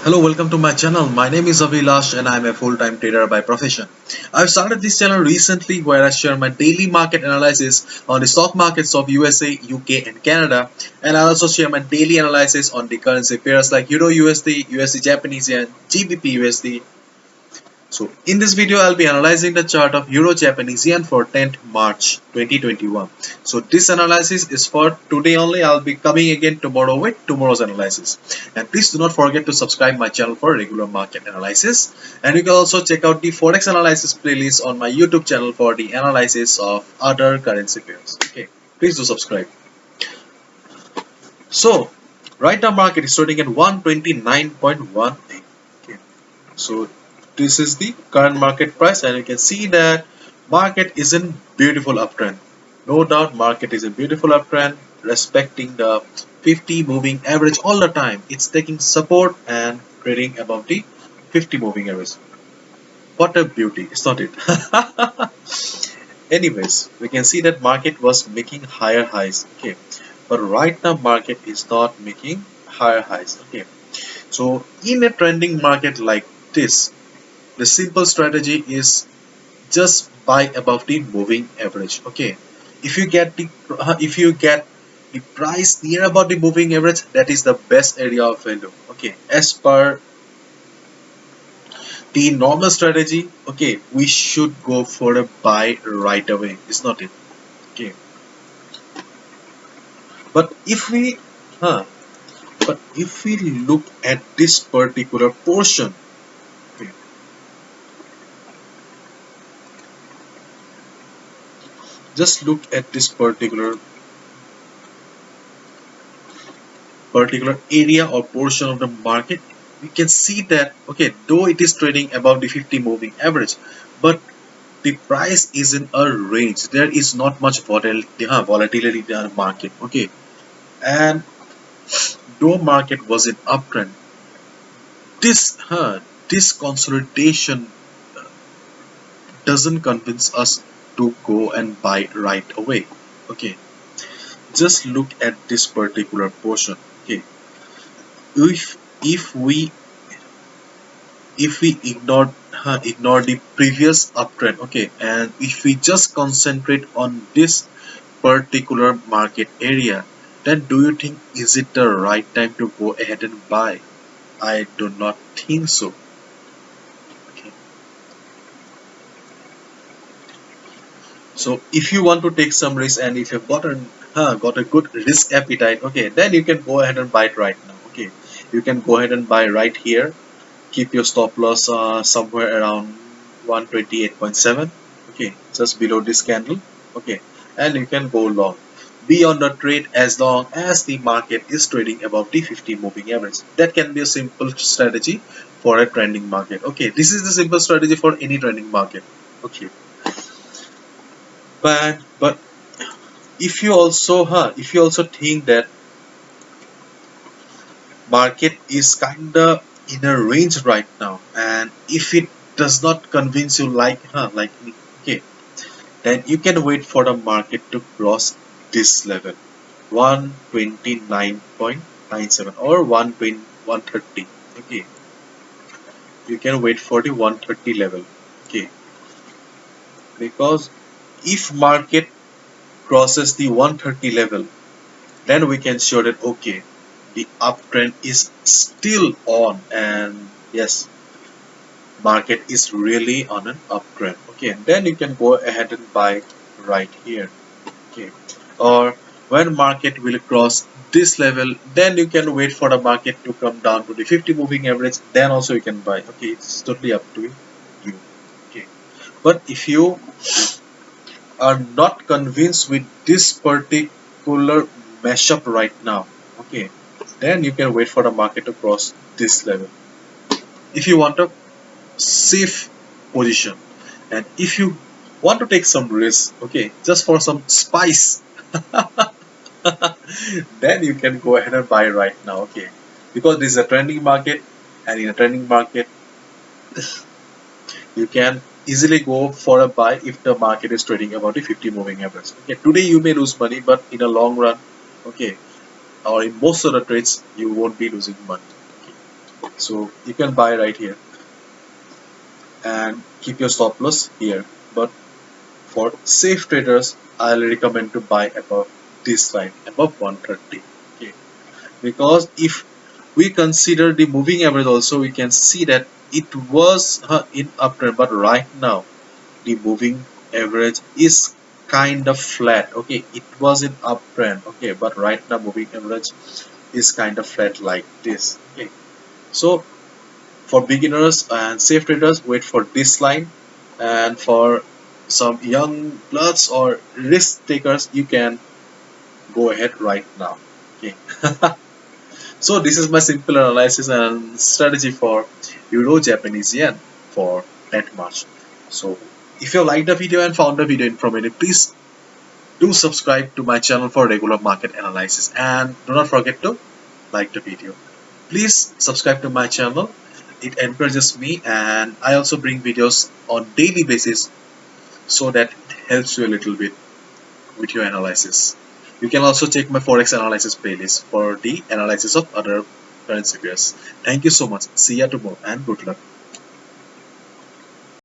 Hello, welcome to my channel. My name is Avilash and I am a full-time trader by profession. I've started this channel recently where I share my daily market analysis on the stock markets of USA, UK and Canada, and I also share my daily analysis on the currency pairs like Euro USD, USD Japanese Yen, GBP USD. So in this video I'll be analyzing the chart of Euro Japanese Yen for 10th March 2021. So this analysis is for today only. I'll be coming again tomorrow with tomorrow's analysis. And please do not forget to subscribe my channel for regular market analysis. And you can also check out the Forex analysis playlist on my YouTube channel for the analysis of other currency pairs. Okay, please do subscribe. So right now market is trading at 129.18. Okay. So this is the current market price and you can see that market is in beautiful uptrend. No doubt market is a beautiful uptrend respecting the 50 moving average all the time. It's taking support and trading above the 50 moving average. What a beauty, is not it? Anyways, we can see that market was making higher highs. Okay, but right now market is not making higher highs. Okay, so in a trending market like this, the simple strategy is just buy above the moving average. Okay, if you get the price near about the moving average, that is the best area of value. Okay, as per the normal strategy, okay, we should go for a buy right away, is not it? Okay, but if we huh, but if we look at this particular portion, okay, just look at this particular area or portion of the market, we can see that, okay, though it is trading above the 50 moving average, but the price is in a range. There is not much volatility in the market. Okay, and though market was in uptrend, this consolidation doesn't convince us to go and buy right away. Okay, just look at this particular portion. Okay, if we ignore the previous uptrend, okay, and if we just concentrate on this particular market area, then do you think is it the right time to go ahead and buy? I do not think so. Okay, so if you want to take some risk and if you've got a good risk appetite, okay, then you can go ahead and buy it right now. Okay, you can go ahead and buy right here. Keep your stop loss somewhere around 128.7, okay, just below this candle. Okay, and you can go long, be on the trade as long as the market is trading above the 50 moving average. That can be a simple strategy for a trending market. Okay, this is the simple strategy for any trending market. Okay, but if you also think that market is kinda in a range right now, and if it does not convince you like me, okay, then you can wait for the market to cross this level, 129.97 or 130. Okay, you can wait for the 130 level. Okay, because if market crosses the 130 level, then we can show that, okay, the uptrend is still on, and yes, market is really on an uptrend. Okay, and then you can go ahead and buy right here. Okay, or when market will cross this level, then you can wait for the market to come down to the 50 moving average, then also you can buy. Okay, it's totally up to you. Okay, but if you are not convinced with this particular mashup right now, okay, then you can wait for the market to cross this level if you want a safe position. And if you want to take some risk, okay, just for some spice, then you can go ahead and buy right now. Okay, because this is a trending market, and in a trending market you can easily go for a buy if the market is trading about the 50 moving average. Okay, today you may lose money, but in a long run, okay, or in most of the trades you won't be losing money. Okay. So you can buy right here and keep your stop loss here. But for safe traders, I'll recommend to buy above this line, above 130. Okay. Because if we consider the moving average also, we can see that it was in uptrend, but right now the moving average is kind of flat. Okay, it was in uptrend. Okay, but right now moving average is kind of flat like this. Okay, so for beginners and safe traders, wait for this line, and for some young bloods or risk takers, you can go ahead right now. Okay. So this is my simple analysis and strategy for Euro Japanese yen for 10th March. So if you liked the video and found the video informative, please do subscribe to my channel for regular market analysis, and do not forget to like the video. Please subscribe to my channel. It encourages me, and I also bring videos on daily basis so that it helps you a little bit with your analysis. You can also check my Forex analysis playlist for the analysis of other currency pairs. Thank you so much. See you tomorrow and good luck.